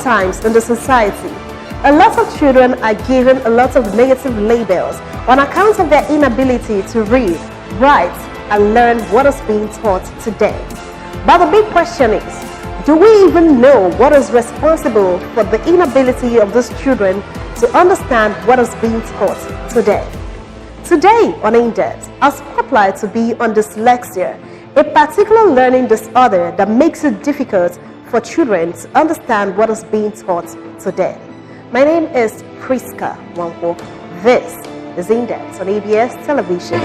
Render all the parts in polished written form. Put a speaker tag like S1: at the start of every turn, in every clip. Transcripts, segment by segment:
S1: times in the society, a lot of children are given a lot of negative labels on account of their inability to read, write, and learn what is being taught today. But the big question is, do we even know what is responsible for the inability of these children to understand what is being taught today? Today on Indepth, our spotlight will be on dyslexia, a particular learning disorder that makes it difficult for children to understand what is being taught today. My name is Priska Wangwo. This is Indepth on ABS Television.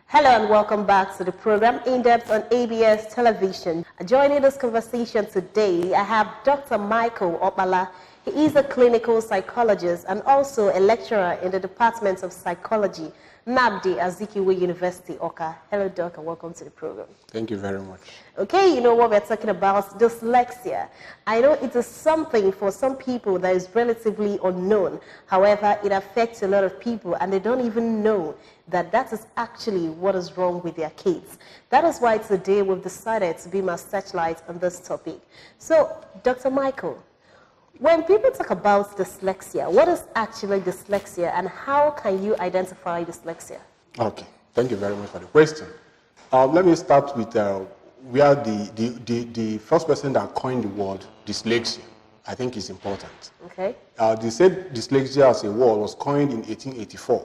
S1: Hello and welcome back to the program Indepth on ABS Television. Joining this conversation today, I have Dr. Michael Opala. He is a clinical psychologist and also a lecturer in the Department of Psychology, NABD, Azikiwe University, Oka. Hello, Doc, and welcome to the program.
S2: Thank you very much.
S1: Okay, you know what we're talking about, dyslexia. I know it is something for some people that is relatively unknown. However, it affects a lot of people and they don't even know that that is actually what is wrong with their kids. That is why today we've decided to be my searchlight on this topic. So, Dr. Michael, when people talk about dyslexia, what is actually dyslexia and how can you identify dyslexia?
S2: Okay, thank you very much for the question. Let me start with where the first person that coined the word dyslexia, I think is important.
S1: Okay.
S2: They said dyslexia as a word was coined in 1884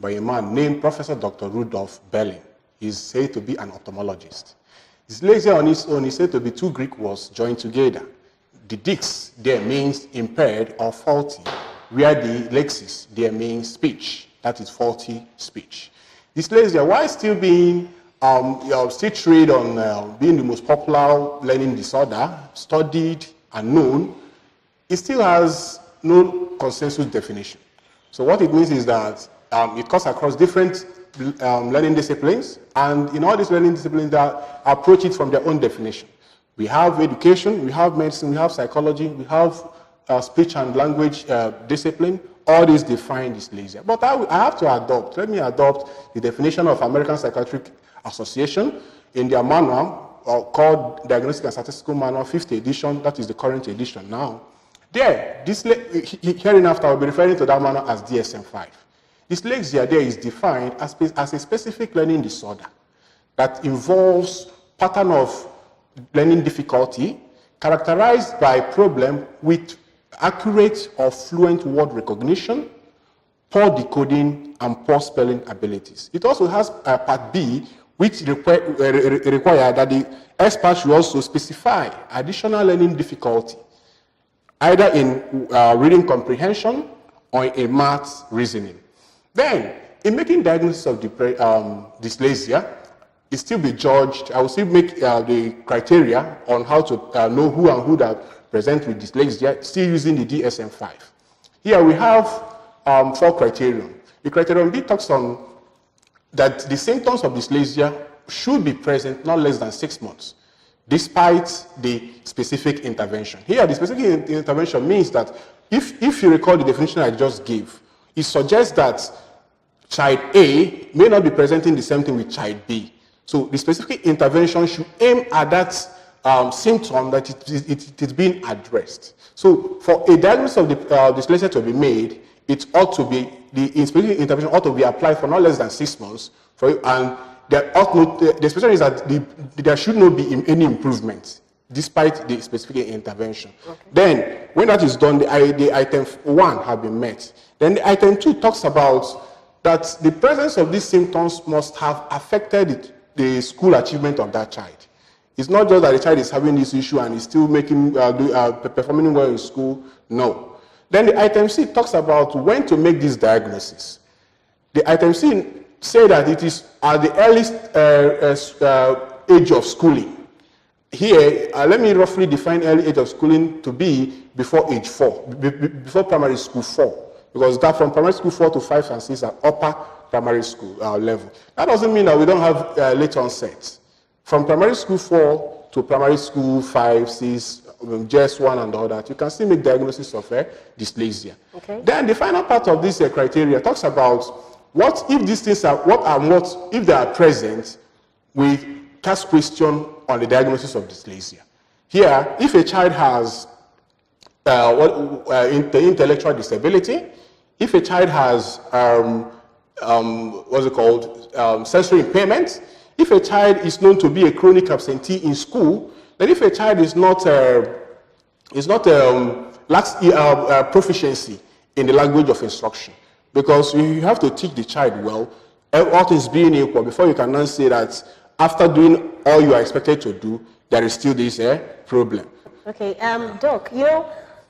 S2: by a man named Professor Dr. Rudolf Belling. He's said to be an ophthalmologist. Dyslexia on its own is said to be two Greek words joined together. The dix there means impaired or faulty, where the lexis there means speech, that is faulty speech. Dyslexia, while still being still trade on being the most popular learning disorder, studied and known, it still has no consensus definition. So what it means is that it cuts across different learning disciplines, and in all these learning disciplines that approach it from their own definition. We have education, we have medicine, we have psychology, we have speech and language discipline. All these define dyslexia. But I have to let me adopt the definition of American Psychiatric Association in their manual called Diagnostic and Statistical Manual, 5th edition, that is the current edition now. There, hereinafter I'll be referring to that manual as DSM-5. Dyslexia there is defined as a specific learning disorder that involves pattern of learning difficulty characterized by problem with accurate or fluent word recognition, poor decoding, and poor spelling abilities. It also has a part B, which require that the expert should also specify additional learning difficulty, either in reading comprehension or in math reasoning. Then, in making diagnosis of dyslexia, it still be judged. I will still make the criteria on how to know who and who that present with dyslexia, still using the DSM-5. Here we have 4 criteria. The criterion B talks on that the symptoms of dyslexia should be present not less than 6 months, despite the specific intervention. Here, the specific intervention means that if you recall the definition I just gave, it suggests that child A may not be presenting the same thing with child B. So the specific intervention should aim at that symptom that it is being addressed. So for a diagnosis of the dyslexia to be made, it ought to be, the specific intervention ought to be applied for not less than 6 months. And the expectation is that there should not be any improvement despite the specific intervention. Okay. Then, when that is done, the item 1 have been met. Then the item 2 talks about that the presence of these symptoms must have affected the school achievement of that child. It's not just that the child is having this issue and is still performing well in school. No. Then the item C talks about when to make this diagnosis. The item C say that it is at the earliest age of schooling. Here, let me roughly define early age of schooling to be before age 4, before primary school 4, because that from primary school 4 to 5 and 6 are upper primary school level. That doesn't mean that we don't have late onset. From primary school 4 to primary school 5, 6, JS1 and all that, you can still make diagnosis of dyslexia. Okay. Then the final part of this criteria talks about what if these things are, if they are present, we cast question on the diagnosis of dyslexia. Here, if a child has intellectual disability, if a child has sensory impairment, if a child is known to be a chronic absentee in school, then if a child lacks proficiency in the language of instruction, because you have to teach the child well, all things being equal, before you can now say that after doing all you are expected to do, there is still this problem.
S1: Okay, Doc,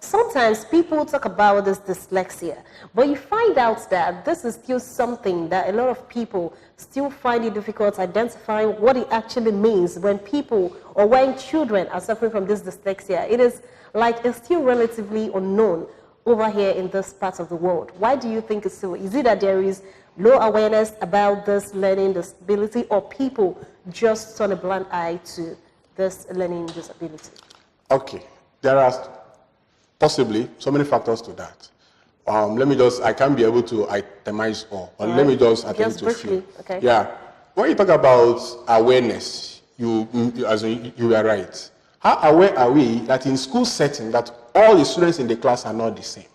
S1: sometimes people talk about this dyslexia, but you find out that this is still something that a lot of people still find it difficult identifying what it actually means when people or when children are suffering from this dyslexia. It is like it's still relatively unknown over here in this part of the world. Why do you think it's so? Is it that there is low awareness about this learning disability, or people just turn a blind eye to this learning disability?
S2: Okay, there are possibly so many factors to that. I can't be able to itemize all, but let me just attend to a few.
S1: Okay.
S2: Yeah, when you talk about awareness, you are right. How aware are we that in school setting that all the students in the class are not the same?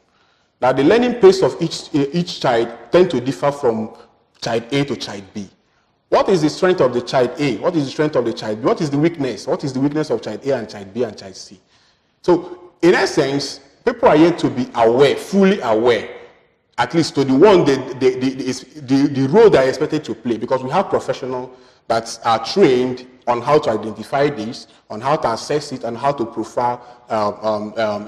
S2: That the learning pace of each child tend to differ from child A to child B. What is the strength of the child A? What is the strength of the child B? What is the weakness? What is the weakness of child A and child B and child C? So, in essence, people are yet to be aware, fully aware, at least to the one the role they are expected to play, because we have professionals that are trained on how to identify this, on how to assess it, and how to profile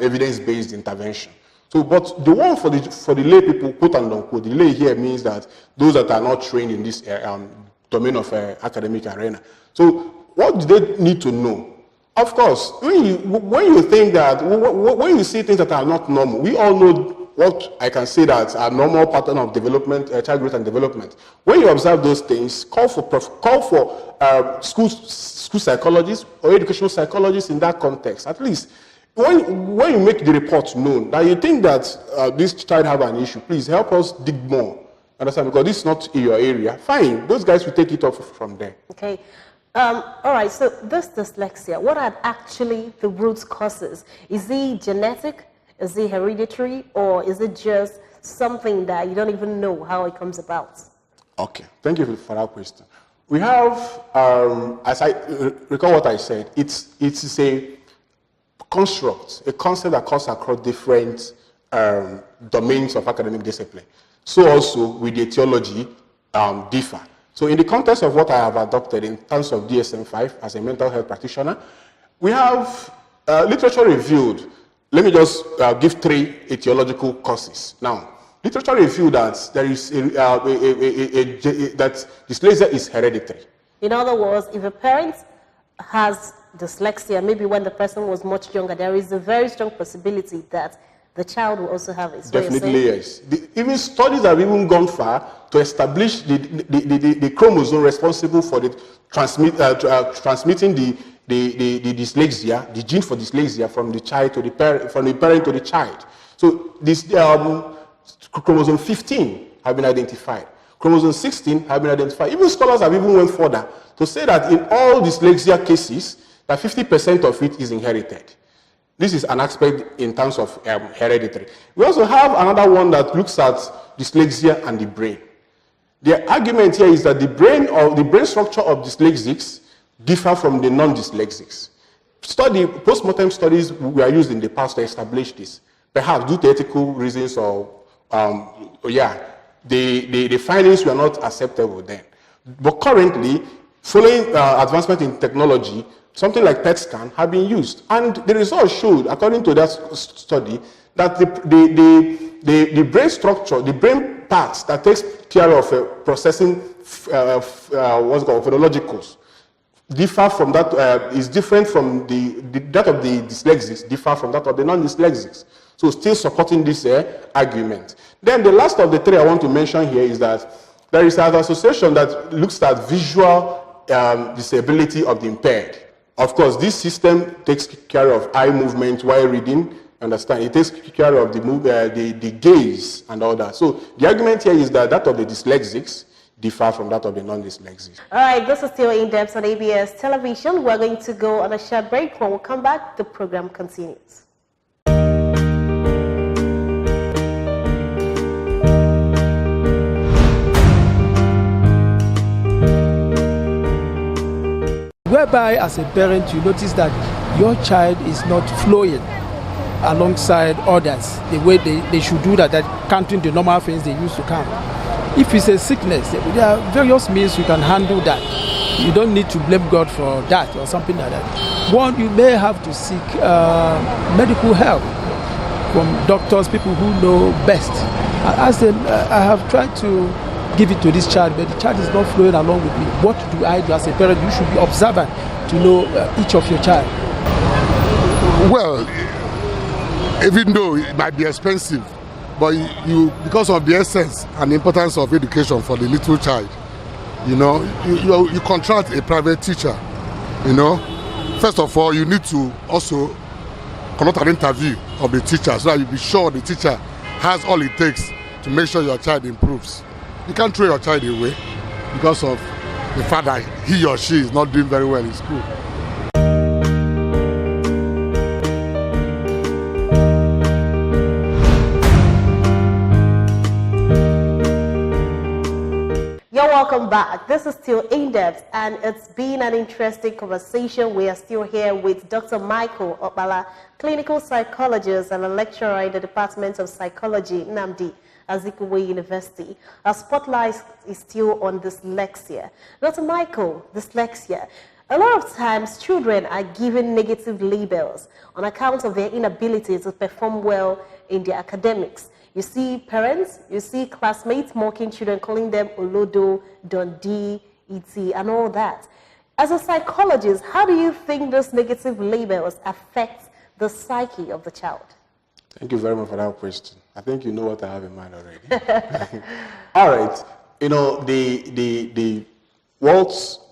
S2: evidence-based intervention. So, but the one for the lay people, quote and unquote, the lay here means that those that are not trained in this domain of academic arena. So, what do they need to know? Of course, when you think that, when you see things that are not normal, we all know what I can say that are normal pattern of development, child growth and development. When you observe those things, call for school psychologists or educational psychologists in that context. At least, when you make the report known that you think that this child have an issue, please help us dig more. Understand? Because this is not in your area. Fine, those guys will take it off from there.
S1: Okay. All right, so this dyslexia, what are actually the root causes? Is it genetic, is it hereditary, or is it just something that you don't even know how it comes about? Okay,
S2: thank you for that question. We have, as I recall what I said, it's a construct, a concept that cuts across different domains of academic discipline. So also with the etiology differ. So in the context of what I have adopted in terms of DSM-5 as a mental health practitioner, we have literature reviewed. Let me just give 3 etiological causes. Now, literature reviewed that there is that dyslexia is hereditary.
S1: In other words, if a parent has dyslexia, maybe when the person was much younger, there is a very strong possibility that the child will also have it.
S2: Definitely, yes. Even studies have even gone far to establish the chromosome responsible for the transmitting the dyslexia, the gene for dyslexia, from the child to the parent, from the parent to the child. So this chromosome 15 have been identified. Chromosome 16 have been identified. Even scholars have even went further to say that in all dyslexia cases, that 50% of it is inherited. This is an aspect in terms of hereditary. We also have another one that looks at dyslexia and the brain. The argument here is that the brain structure of dyslexics differ from the non-dyslexics. Post-mortem studies were used in the past to establish this, perhaps due to ethical reasons or, the findings were not acceptable then. But currently, following advancement in technology, something like PET scan have been used, and the results showed, according to that study, that the brain structure, the brain parts that takes care of processing what's called phonologicals, differ from that, is different from that of the dyslexics, differ from that of the non-dyslexics. So still supporting this argument. Then the last of the 3 I want to mention here is that there is an association that looks at visual disability of the impaired. Of course, this system takes care of eye movement while reading. Understand? It takes care of the gaze and all that. So the argument here is that of the dyslexics differ from that of a non-dyslexic.
S1: All right, this is still In-Depth on ABS Television. We're going to go on a short break. When we come back, the program continues.
S3: Whereby, as a parent, you notice that your child is not flowing alongside others the way they should do that, counting the normal things they used to count. If it's a sickness, there are various means you can handle that. You don't need to blame God for that or something like that. One, you may have to seek medical help from doctors, people who know best. I ask them, I have tried to give it to this child, but the child is not flowing along with me. What do I do as a parent? You should be observant to know each of your child.
S4: Well, even though it might be expensive, but you because of the essence and the importance of education for the little child, you contract a private teacher. First of all, you need to also conduct an interview of the teacher so that you be sure the teacher has all it takes to make sure your child improves. You can't throw your child away because of the fact that he or she is not doing very well in school.
S1: Welcome back. This is still In-Depth, and it's been an interesting conversation. We are still here with Dr. Michael Opala, clinical psychologist and a lecturer in the Department of Psychology, Nnamdi Azikiwe University. Our spotlight is still on dyslexia. Dr. Michael, dyslexia. A lot of times, children are given negative labels on account of their inability to perform well in their academics. You see parents, you see classmates mocking children, calling them Olodo, Dundee, E.T., and all that. As a psychologist, how do you think those negative labels affect the psyche of the child?
S2: Thank you very much for that question. I think you know what I have in mind already. All right.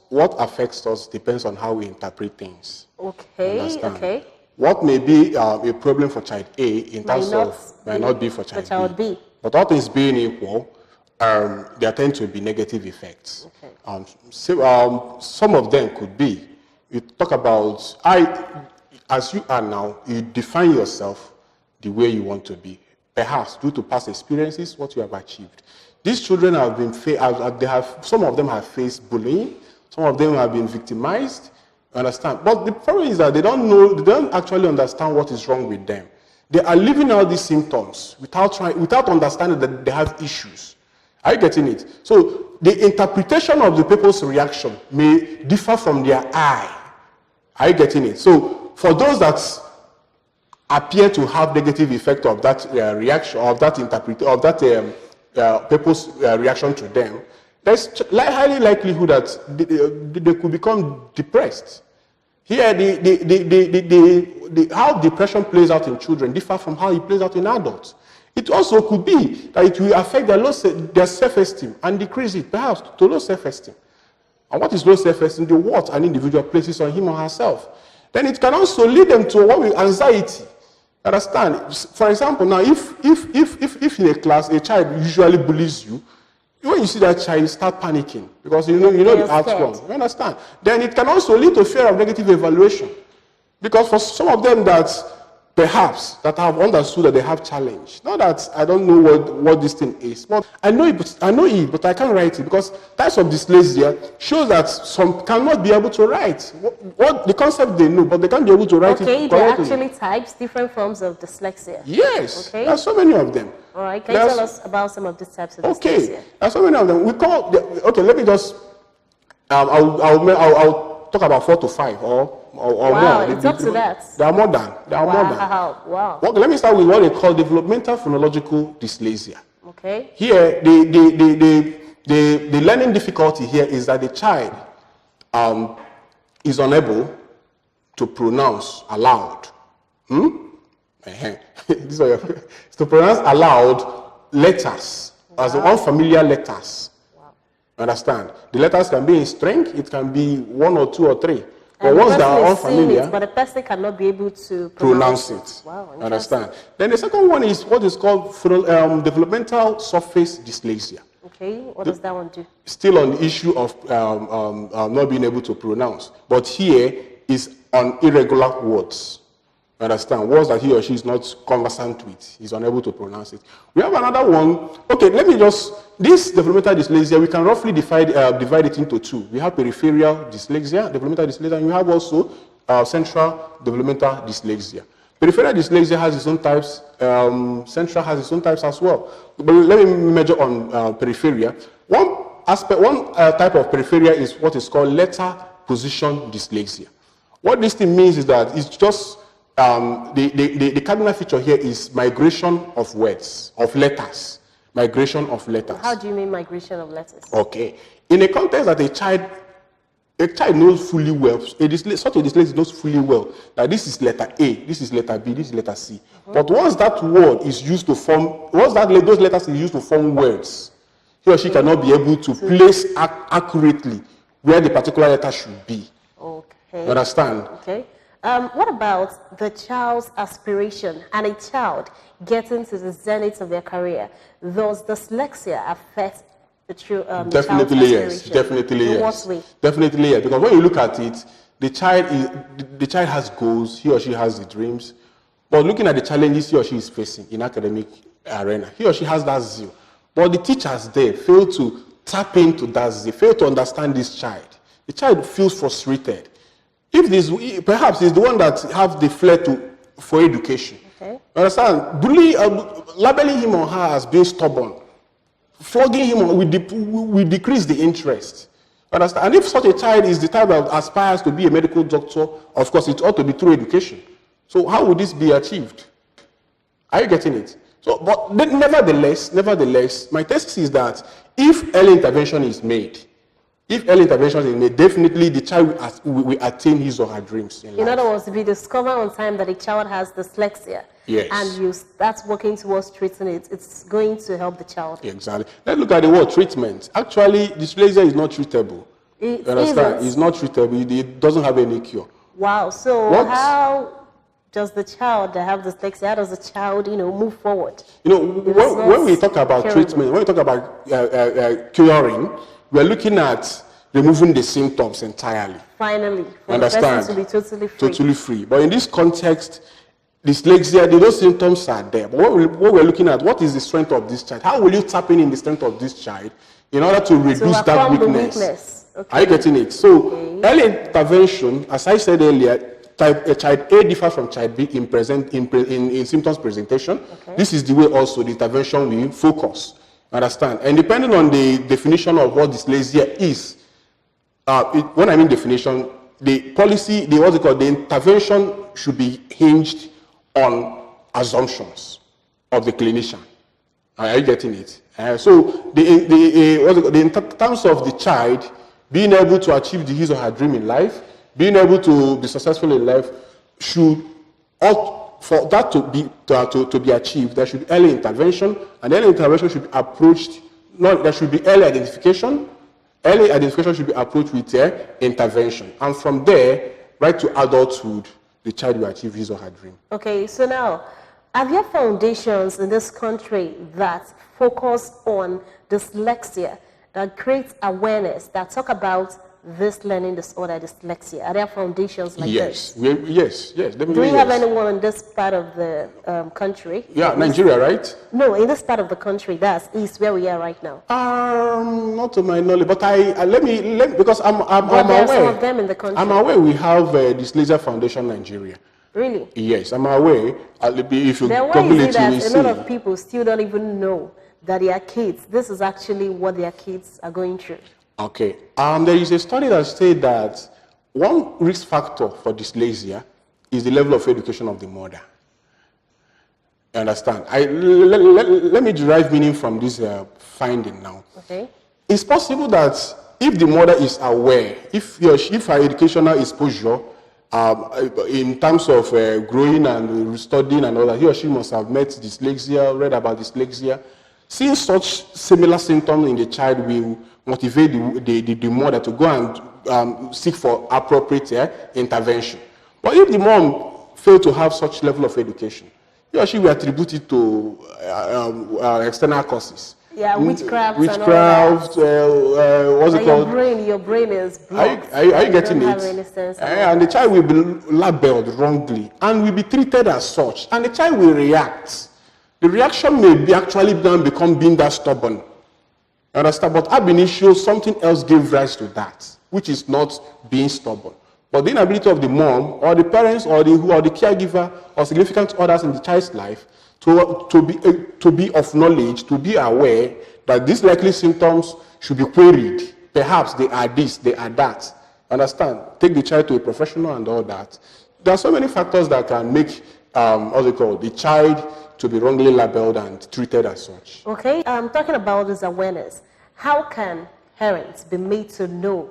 S2: What affects us depends on how we interpret things.
S1: Okay.
S2: What may be a problem for child A in terms of might not be for child B. But all things being equal, there tend to be negative effects. Okay. Some of them could be, you talk about, as you are now, you define yourself the way you want to be. Perhaps due to past experiences, what you have achieved. These children have been, some of them have faced bullying, some of them have been victimized. Understand? But the problem is that they don't actually understand what is wrong with them. They are living out these symptoms without understanding that they have issues. Are you getting it? So the interpretation of the people's reaction may differ from their eye. Are you getting it? So for those that appear to have negative effect of that reaction, of that people's reaction to them, there's highly likelihood that they could become depressed. Here, how depression plays out in children differ from how it plays out in adults. It also could be that it will affect their self-esteem and decrease it, perhaps, to low self-esteem. And what is low self-esteem? The what an individual places on him or herself. Then it can also lead them to anxiety. Understand? For example, now, if in a class a child usually bullies you, when you see that child, you start panicking because you know the outcome. You understand? Then it can also lead to fear of negative evaluation, because for some of them that perhaps that have understood that they have challenge. Not that I don't know what this thing is, but I know it, but I can't write it because types of dyslexia shows that some cannot be able to write what the concept they know, but they can't be able to write it correctly.
S1: Okay, there are actually types, different forms of dyslexia.
S2: Yes,
S1: okay.
S2: There are so many of them.
S1: All right, can you tell us about some of these types of dyslexia?
S2: Okay, there are so many of them. Let me just, I'll talk about 4 to 5 or
S1: wow,
S2: more.
S1: It's up to that.
S2: There are more than.
S1: Wow.
S2: Well, let me start with what they call developmental phonological dysplasia.
S1: Okay.
S2: Here, the learning difficulty here is that the child is unable to pronounce aloud. To pronounce aloud letters, as unfamiliar letters. Wow. Understand? The letters can be in string, it can be 1 or 2 or 3. But once they are unfamiliar,
S1: but the person cannot be able to
S2: pronounce it.
S1: Wow,
S2: understand? Then the second one is what is called developmental surface dysplasia.
S1: Okay, what does that one do?
S2: Still on the issue of not being able to pronounce, but here is on irregular words. You understand? Words that he or she is not conversant with, he's unable to pronounce it. We have another one. Okay, let me just, this developmental dyslexia, we can roughly divide it into two. We have peripheral dyslexia, developmental dyslexia, and we have also central developmental dyslexia. Peripheral dyslexia has its own types, central has its own types as well. But let me measure on peripheral. One type of peripheral is what is called letter position dyslexia. What this thing means is that it's just, the cardinal feature here is migration of words, of letters. Migration of letters.
S1: How do you mean migration of letters?
S2: Okay. In a context that a child knows fully well, such a dyslexia knows fully well that this is letter A, this is letter B, this is letter C. But once that word is used to form, those letters are used to form words, he or she cannot be able to place accurately where the particular letter should be.
S1: Okay.
S2: You understand?
S1: Okay. What about the child's aspiration and a child getting to the zenith of their career? Does dyslexia affect the
S2: definitely yes. Definitely
S1: in
S2: yes.
S1: what way?
S2: Definitely yes. Because when you look at it, the child has goals. He or she has the dreams. But looking at the challenges he or she is facing in academic arena, he or she has that zeal. But the teachers there fail to tap into that zeal, fail to understand this child. The child feels frustrated. If this, perhaps he's the one that have the flair for education.
S1: Okay.
S2: Understand? Labeling him or her as being stubborn, flogging him will decrease the interest. Understand? And if such a child is the type that aspires to be a medical doctor, of course it ought to be through education. So how would this be achieved? Are you getting it? So, but nevertheless, my thesis is that if early intervention is made, definitely the child will attain his or her dreams in life.
S1: In other words, if you discover on time that a child has dyslexia,
S2: yes,
S1: and you start working towards treating it, it's going to help the child.
S2: Exactly. Let's look at the word treatment. Actually, dyslexia is not treatable. You understand? It's not treatable. It doesn't have any cure.
S1: Wow. So how does the child that have dyslexia, how does the child, move forward?
S2: When we talk about treatment, when we talk about curing, we are looking at removing the symptoms entirely.
S1: Finally, for
S2: understand?
S1: The person to be totally free.
S2: Totally free. But in this context, dyslexia, those symptoms are there. But what we're looking at, what is the strength of this child? How will you tap in the strength of this child in order to reduce that weakness? Okay. Are you getting it? So, early intervention, as I said earlier, child A differs from child B in symptoms presentation. Okay. This is the way also the intervention will focus. Understand? And depending on the definition of what dyslexia is, when I mean definition, the policy, the intervention should be hinged on assumptions of the clinician. Are you getting it? So, in terms of the child being able to achieve his or her dream in life, being able to be successful in life, for that to be achieved, there should be early intervention, and early intervention should be approached. There should be early identification. Early identification should be approached with intervention, and from there, right to adulthood, the child will achieve his or her dream. Okay,
S1: so now, are there foundations in this country that focus on dyslexia, that create awareness, that talk about this learning disorder, dyslexia? Are there foundations like this?
S2: Yes.
S1: Do we have anyone in this part of the country?
S2: Yeah, Nigeria, right?
S1: No, in this part of the country, that's East, where we are right now.
S2: Not to my knowledge, but let me because I'm aware.
S1: Some of them in the country.
S2: I'm aware we have Dyslexia Foundation Nigeria.
S1: Really?
S2: Yes, I'm aware. If you
S1: then why is it that a lot of people still don't even know that their kids, this is actually what their kids are going through?
S2: Okay. There is a study that said that one risk factor for dyslexia is the level of education of the mother. You understand? Let me derive meaning from this finding now.
S1: Okay.
S2: It's possible that if the mother is aware, if her educational exposure in terms of growing and studying and all that, he or she must have met dyslexia, read about dyslexia. Seeing such similar symptoms in the child will motivate the mother to go and seek for appropriate intervention. But if the mom fails to have such level of education, he or she will attribute it to external causes.
S1: Yeah, witchcraft and all
S2: witchcraft, what's it called?
S1: Your brain is blocked.
S2: Are you getting
S1: don't
S2: it?
S1: Have any sense
S2: And the child will be labeled wrongly and will be treated as such. And the child will react. The reaction may be actually then become being that stubborn. You understand? But ab initio, something else gave rise to that, which is not being stubborn. But the inability of the mom or the parents or the caregiver or significant others in the child's life to be of knowledge, to be aware that these likely symptoms should be queried. Perhaps they are this, they are that. Understand? Take the child to a professional and all that. There are so many factors that can make the child to be wrongly labeled and treated as such.
S1: Okay, talking about this awareness, how can parents be made to know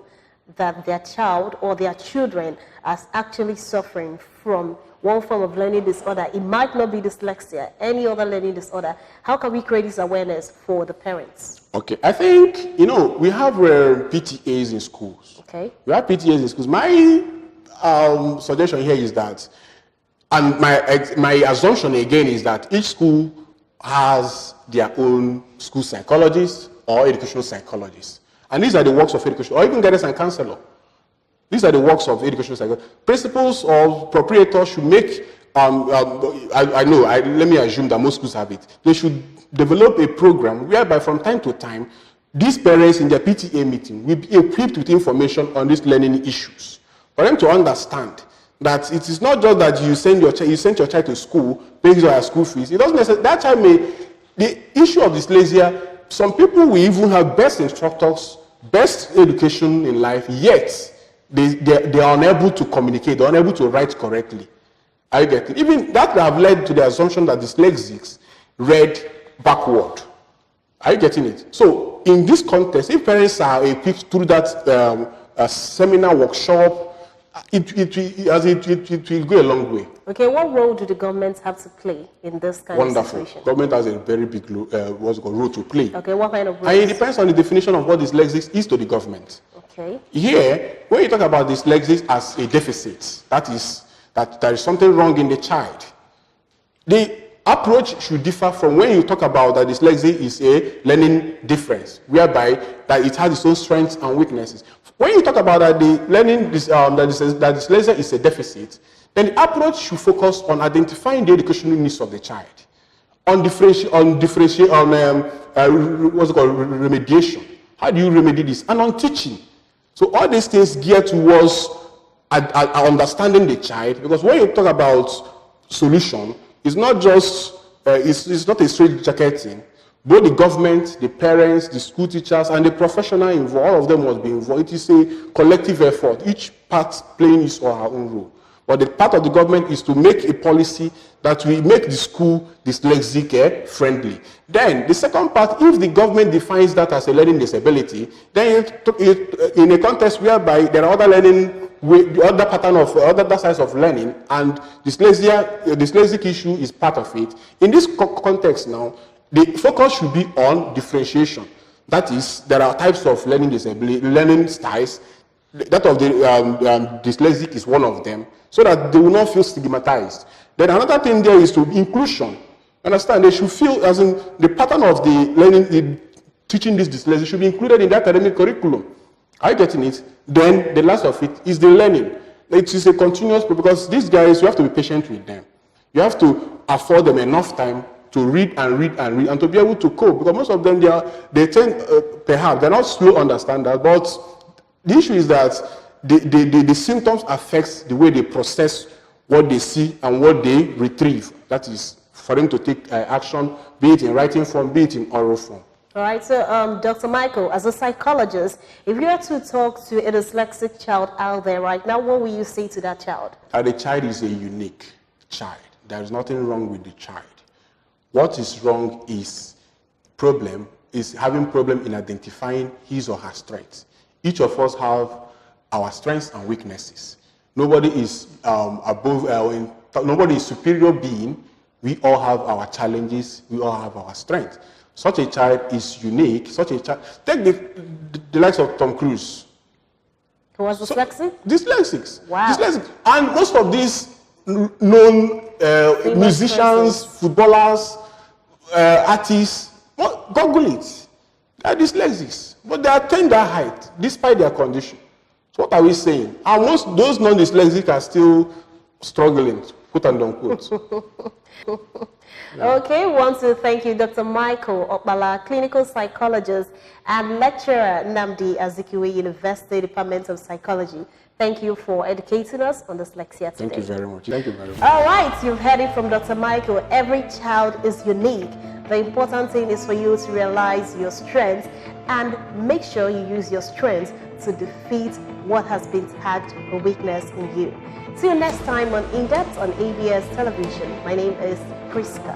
S1: that their child or their children are actually suffering from one form of learning disorder? It might not be dyslexia, any other learning disorder. How can we create this awareness for the parents?
S2: Okay, I think, we have PTAs in schools.
S1: Okay.
S2: We have PTAs in schools. My suggestion here is that, and my assumption again is that each school has their own school psychologist or educational psychologist. And these are the works of education, or even guidance and counselor. These are the works of educational psychology. Principals or proprietors should make, let me assume that most schools have it. They should develop a program whereby from time to time, these parents in their PTA meeting will be equipped with information on these learning issues. For them to understand that it is not just that you send your child to school, paying your school fees. It doesn't necessarily, that child the issue of dyslexia, some people will even have best instructors, best education in life, yet they are unable to communicate, they're unable to write correctly. I get it. Even that have led to the assumption that dyslexics read backward. Are you getting it? So in this context, if parents are equipped through that seminar workshop, it will go a long way.
S1: Okay, what role do the government have to play in this kind of situation?
S2: Wonderful. Government has a very big role to play.
S1: Okay, what kind of role?
S2: And it depends on the definition of what dyslexics is to the government.
S1: Okay.
S2: Here, when you talk about dyslexics as a deficit, that is, that there is something wrong in the child, the approach should differ from when you talk about that dyslexia is a learning difference, whereby that it has its own strengths and weaknesses. When you talk about that the learning that dyslexia is a deficit, then the approach should focus on identifying the educational needs of the child, on remediation. How do you remedy this? And on teaching. So all these things geared towards understanding the child, because when you talk about solution, it's not just it's not a straight jacket thing. Both the government, the parents, the school teachers, and the professional involved, all of them must be involved. It is a collective effort, each part playing his or her own role. But the part of the government is to make a policy that will make the school dyslexic friendly. Then the second part, if the government defines that as a learning disability, then in a context whereby there are other learning, the other pattern of other sides of learning, and dyslexic issue is part of it. In this context now, the focus should be on differentiation. That is, there are types of learning disability, learning styles. That of the dyslexic is one of them, so that they will not feel stigmatized. Then another thing there is to inclusion. Understand? They should feel, as in the pattern of the learning, teaching this dyslexia should be included in the academic curriculum. Are you getting it? Then the last of it is the learning. It is a continuous, because these guys, you have to be patient with them. You have to afford them enough time to read and read and read, and to be able to cope, because most of them, they tend, perhaps, they're not slow understanders, but the issue is that the symptoms affect the way they process what they see and what they retrieve. That is, for them to take action, be it in writing form, be it in oral form.
S1: All right, so Dr. Michael, as a psychologist, if you were to talk to a dyslexic child out there right now, what will you say to that child? The
S2: child is a unique child. There is nothing wrong with the child. What is wrong is having problem in identifying his or her strengths. Each of us have our strengths and weaknesses. Nobody is nobody is superior being. We all have our challenges. We all have our strengths. Such a child is unique. Such a child. Take the likes of Tom Cruise.
S1: Who was dyslexic?
S2: Dyslexics.
S1: Wow.
S2: Dyslexic. And most of these known musicians, footballers, artists, Well, Google it. They are dyslexics, but they attain that height despite their condition. So what are we saying? And most those non-dyslexic are still struggling, quote and unquote.
S1: Okay, we want to thank you, Dr. Michael Okpala, clinical psychologist and lecturer, Nnamdi Azikiwe University Department of Psychology. Thank you for educating us on dyslexia today.
S2: Thank you very much. Thank you very much.
S1: All right, you've heard it from Dr. Michael. Every child is unique. The important thing is for you to realize your strengths and make sure you use your strengths to defeat what has been tagged a weakness in you. See you next time on In-Depth on ABS Television. My name is Priska.